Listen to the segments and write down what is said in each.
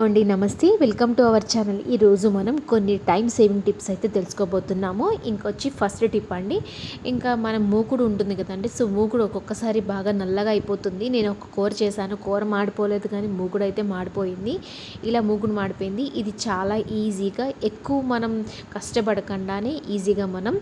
అండి నమస్తే, welcome to our channel. ఈరోజు మనం కొన్ని టైం సేవింగ్ టిప్స్ అయితే తెలుసుకోబోతున్నాము. ఇంకొచ్చి ఫస్ట్ టిప్ అండి. ఇంకా మనం మూకుడు ఉంటుంది కదండి. సో మూకుడు ఒక్కొక్కసారి బాగా నల్లగా అయిపోతుంది. నేను ఒక కూర చేశాను, కూర మాడిపోలేదు కానీ మూకుడు అయితే మాడిపోయింది. ఇలా మూకుడు మాడిపోయింది. ఇది చాలా ఈజీగా, ఎక్కువ మనం కష్టపడకుండానే ఈజీగా మనం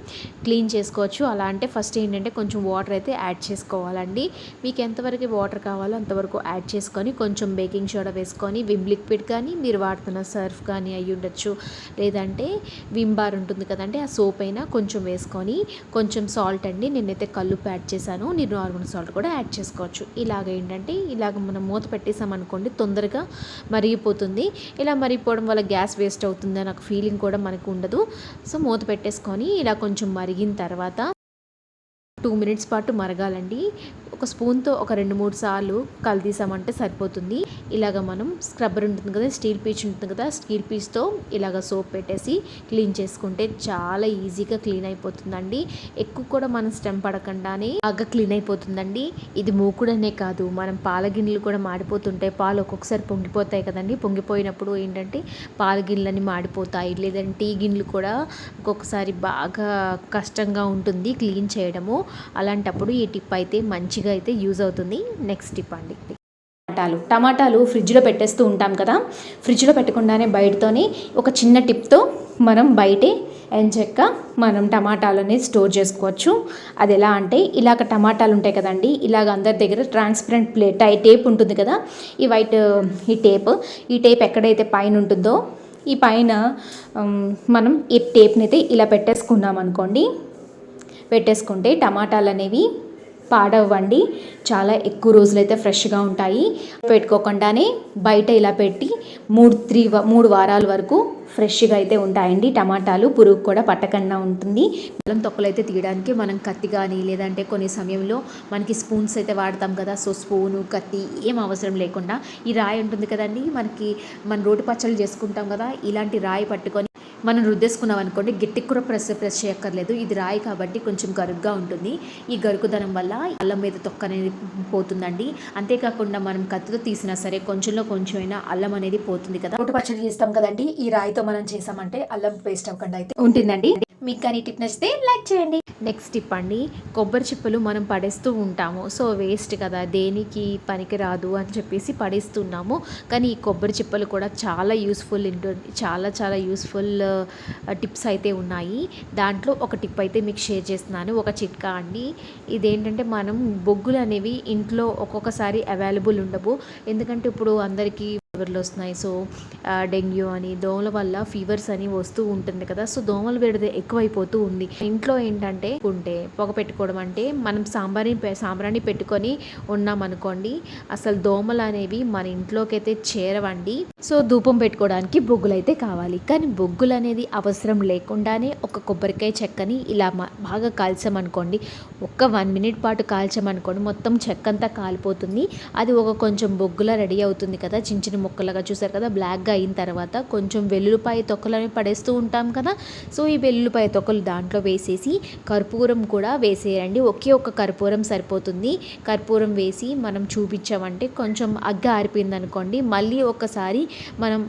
క్లీన్ చేసుకోవచ్చు. అలా అంటే ఫస్ట్ ఏంటంటే కొంచెం వాటర్ అయితే యాడ్ చేసుకోవాలండి. మీకు ఎంతవరకు వాటర్ కావాలో అంతవరకు యాడ్ చేసుకొని కొంచెం బేకింగ్ సోడా వేసుకొని విమ్ లిక్విడ్ కానీ మీరు వాడుతున్న సర్ఫ్ కానీ అయ్యి ఉండొచ్చు, లేదంటే విమ్ బార్ ఉంటుంది కదండి, ఆ సోప్ అయినా కొంచెం వేసుకొని కొంచెం సాల్ట్ అండి, నేనైతే కల్లుప్పు యాడ్ చేశాను, మీరు నార్మల్ సాల్ట్ కూడా యాడ్ చేసుకోవచ్చు. ఇలాగ ఏంటంటే ఇలాగ మనం మూత పెట్టేసామనుకోండి తొందరగా మరిగిపోతుంది. ఇలా మరిగిపోవడం వల్ల గ్యాస్ వేస్ట్ అవుతుంది నాకు ఫీలింగ్ కూడా మనకు ఉండదు. సో మూత పెట్టేసుకొని ఇలా కొంచెం మరిగిన తర్వాత 2 మినిట్స్ పాటు మరగాలండి. ఒక స్పూన్తో ఒక 2-3 సార్లు కలితీసామంటే సరిపోతుంది. ఇలాగ మనం స్క్రబ్బర్ ఉంటుంది కదా, స్టీల్ పీచ్ ఉంటుంది కదా, స్టీల్ పీచ్తో ఇలాగ సోప్ పెట్టేసి క్లీన్ చేసుకుంటే చాలా ఈజీగా క్లీన్ అయిపోతుందండి. ఎక్కువ కూడా మనం శ్రమ పడకుండానే బాగా క్లీన్ అయిపోతుందండి. ఇది మూకుడనే కాదు, మనం పాల గిన్నెలు కూడా మాడిపోతుంటాయి. పాలు ఒక్కొక్కసారి పొంగిపోతాయి కదండి. పొంగిపోయినప్పుడు ఏంటంటే పాల గిన్నెలని మాడిపోతాయి, లేదంటే టీ గిన్నెలు కూడా ఒక్కొక్కసారి బాగా కష్టంగా ఉంటుంది క్లీన్ చేయడము. అలాంటప్పుడు ఈ టిప్ అయితే మంచిగా అయితే యూజ్ అవుతుంది. నెక్స్ట్ టిప్ అండి, టమాటాలు ఫ్రిడ్జ్లో పెట్టేస్తూ ఉంటాం కదా. ఫ్రిడ్జ్లో పెట్టకుండానే బయటతోనే ఒక చిన్న టిప్తో మనం బయటే ఎంచక్క మనం టమాటాలు అనేది స్టోర్ చేసుకోవచ్చు. అది ఎలా అంటే ఇలాగ టమాటాలు ఉంటాయి కదండి, ఇలాగ అందరి దగ్గర ట్రాన్స్పరెంట్ టేప్ ఉంటుంది కదా, ఈ వైట్ ఈ టేప్ ఎక్కడైతే పైన ఉంటుందో ఈ పైన మనం ఈ టేప్ని అయితే ఇలా పెట్టేసుకున్నాం అనుకోండి, పెట్టేసుకుంటే టమాటాలు అనేవి పాడవ్వండి, చాలా ఎక్కువ రోజులైతే ఫ్రెష్గా ఉంటాయి. పెట్టుకోకుండానే బయట ఇలా పెట్టి 3 వారాల వరకు ఫ్రెష్గా అయితే ఉంటాయండి. టమాటాలు పురుగు కూడా పట్టకుండా ఉంటుంది. బెల్లం తొక్కలు అయితే తీయడానికి మనం కత్తి కానీ, లేదంటే కొన్ని సమయంలో మనకి స్పూన్స్ అయితే వాడతాం కదా, సో స్పూను కత్తి ఏం అవసరం లేకుండా ఈ రాయి ఉంటుంది కదండి, మన రోటి పచ్చళ్ళు చేసుకుంటాం కదా, ఇలాంటి రాయి పట్టుకొని మనం రుద్దేసుకున్నాం అనుకోండి, గట్టి కూడా ప్రెస్ చేయక్కర్లేదు. ఇది రాయి కాబట్టి కొంచెం గరుగ్గా ఉంటుంది. ఈ గరుకుదనం వల్ల అల్లం మీద తొక్క అనేది పోతుందండి. అంతేకాకుండా మనం కత్తితో తీసినా సరే కొంచెమైనా అల్లం అనేది పోతుంది కదా. రోటి పచ్చడి చేస్తాం కదండి, ఈ రాయితో మనం చేసామంటే అల్లం పేస్ట్ అవ్వకుండా అయితే ఉంటుందండి. మీకు కానీ టిప్ నచ్చితే లైక్ చేయండి. నెక్స్ట్ టిప్ అండి, కొబ్బరి చిప్పలు మనం పడేస్తూ ఉంటాము. సో వేస్ట్ కదా, దేనికి పనికి రాదు అని చెప్పేసి పడేస్తున్నాము. కానీ ఈ కొబ్బరి చిప్పలు కూడా చాలా యూస్ఫుల్ ఉంటుంది. చాలా యూస్ఫుల్ టిప్స్ అయితే ఉన్నాయి. దాంట్లో ఒక టిప్ అయితే మీకు షేర్ చేస్తున్నాను, ఒక చిట్కా అండి. ఇదేంటంటే మనం బొగ్గులు అనేవి ఇంట్లో ఒక్కొక్కసారి అవైలబుల్ ఉండవు. ఎందుకంటే ఇప్పుడు అందరికీ ఫీవర్లు వస్తున్నాయి. సో డెంగ్యూ అని, దోమల వల్ల ఫీవర్స్ అని వస్తూ ఉంటుంది కదా. సో దోమల వేడితే ఎక్కువైపోతూ ఉంది. ఇంట్లో ఏంటంటే పొగ పెట్టుకోవడం అంటే మనం సాంబ్రాణి పెట్టుకొని ఉన్నామనుకోండి, అసలు దోమలు అనేవి మన ఇంట్లోకి అయితే చేరవండి. సో ధూపం పెట్టుకోవడానికి బొగ్గులు అయితే కావాలి. కానీ బొగ్గులు అనేది అవసరం లేకుండానే ఒక కొబ్బరికాయ చెక్కని ఇలా బాగా కాల్చామనుకోండి, ఒక్క 1 మినిట్ పాటు కాల్చామనుకోండి, మొత్తం చెక్కంతా కాలిపోతుంది. అది ఒక కొంచెం బొగ్గులా రెడీ అవుతుంది కదా, చిన్న ముక్కలుగా చూసారు కదా. బ్లాక్గా అయిన తర్వాత కొంచెం వెల్లుల్లిపాయ తొక్కలని పడేస్తూ ఉంటాం కదా. సో ఈ వెల్లుల్లిపాయ తొక్కలు దాంట్లో వేసేసి కర్పూరం కూడా వేసేయండి. ఒక్క కర్పూరం సరిపోతుంది. కర్పూరం వేసి మనం చూపించామంటే కొంచెం అగ్గ ఆరిపోయింది అనుకోండి, మళ్ళీ ఒకసారి మనం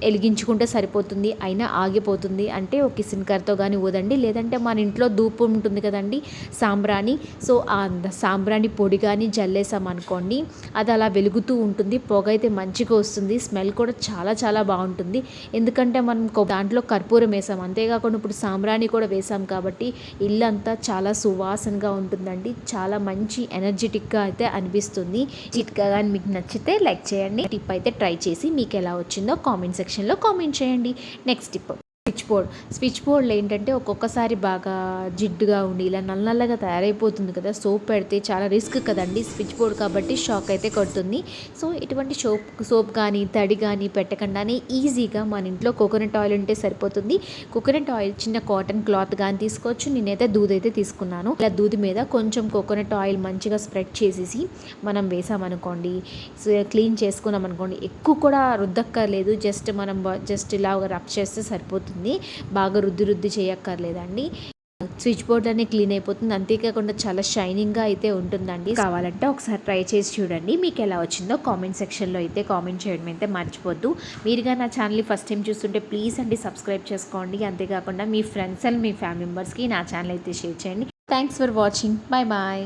వెలిగించుకుంటే సరిపోతుంది. అయినా ఆగిపోతుంది అంటే ఒక కిసిన్కర్తో కానీ ఊదండి, లేదంటే మన ఇంట్లో ధూపం ఉంటుంది కదండి, సాంబ్రాణి. సో ఆ సాంబ్రాణి పొడి కానీ జల్లేసామనుకోండి, అది అలా వెలుగుతూ ఉంటుంది. పొగ అయితే మంచిగా వస్తుంది, స్మెల్ కూడా చాలా బాగుంటుంది. ఎందుకంటే మనం దాంట్లో కర్పూరం వేసాం, అంతేకాకుండా ఇప్పుడు సాంబ్రాణి కూడా వేసాం కాబట్టి ఇల్లంతా చాలా సువాసనగా ఉంటుందండి. చాలా మంచి ఎనర్జెటిక్గా అయితే అనిపిస్తుంది. చిట్కా కానీ మీకు నచ్చితే లైక్ చేయండి. టిప్ అయితే ట్రై చేసి మీకు ఎలా వచ్చిందో కామెంట్ సెక్షన్లో కామెంట్ చేయండి. నెక్స్ట్ టిప్, స్విచ్ బోర్డ్లో ఏంటంటే ఒక్కొక్కసారి బాగా జిడ్డుగా ఉండి ఇలా నల్లగా తయారైపోతుంది కదా. సోప్ పెడితే చాలా రిస్క్ కదండి, స్విచ్ బోర్డ్ కాబట్టి షాక్ అయితే కొడుతుంది. సో ఇటువంటి సోప్ కానీ తడి కానీ పెట్టకుండానే ఈజీగా మన ఇంట్లో కోకోనట్ ఆయిల్ ఉంటే సరిపోతుంది. కోకోనట్ ఆయిల్ చిన్న కాటన్ క్లాత్ కానీ తీసుకోవచ్చు. నేనైతే దూదైతే తీసుకున్నాను. ఇలా దూది మీద కొంచెం కోకోనట్ ఆయిల్ మంచిగా స్ప్రెడ్ చేసేసి మనం వేసామనుకోండి, క్లీన్ చేసుకున్నాం అనుకోండి, ఎక్కువ కూడా రుద్దక్కర్లేదు, జస్ట్ ఇలా రబ్ చేస్తే సరిపోతుంది. బాగా రుద్ది చేయక్కర్లేదండి. స్విచ్ బోర్డ్ అనేది క్లీన్ అయిపోతుంది. అంతేకాకుండా చాలా షైనింగ్గా అయితే ఉంటుందండి. కావాలంటే ఒకసారి ట్రై చేసి చూడండి. మీకు ఎలా వచ్చిందో కామెంట్ సెక్షన్లో అయితే కామెంట్ చేయడం అయితే మర్చిపోద్దు. మీరుగా నా ఛానల్ని ఫస్ట్ టైం చూస్తుంటే ప్లీజ్ అండి సబ్స్క్రైబ్ చేసుకోండి. అంతేకాకుండా మీ ఫ్రెండ్స్ అండ్ మీ ఫ్యామిలీ మెంబర్స్కి నా ఛానల్ అయితే షేర్ చేయండి. Thanks for watching. Bye bye.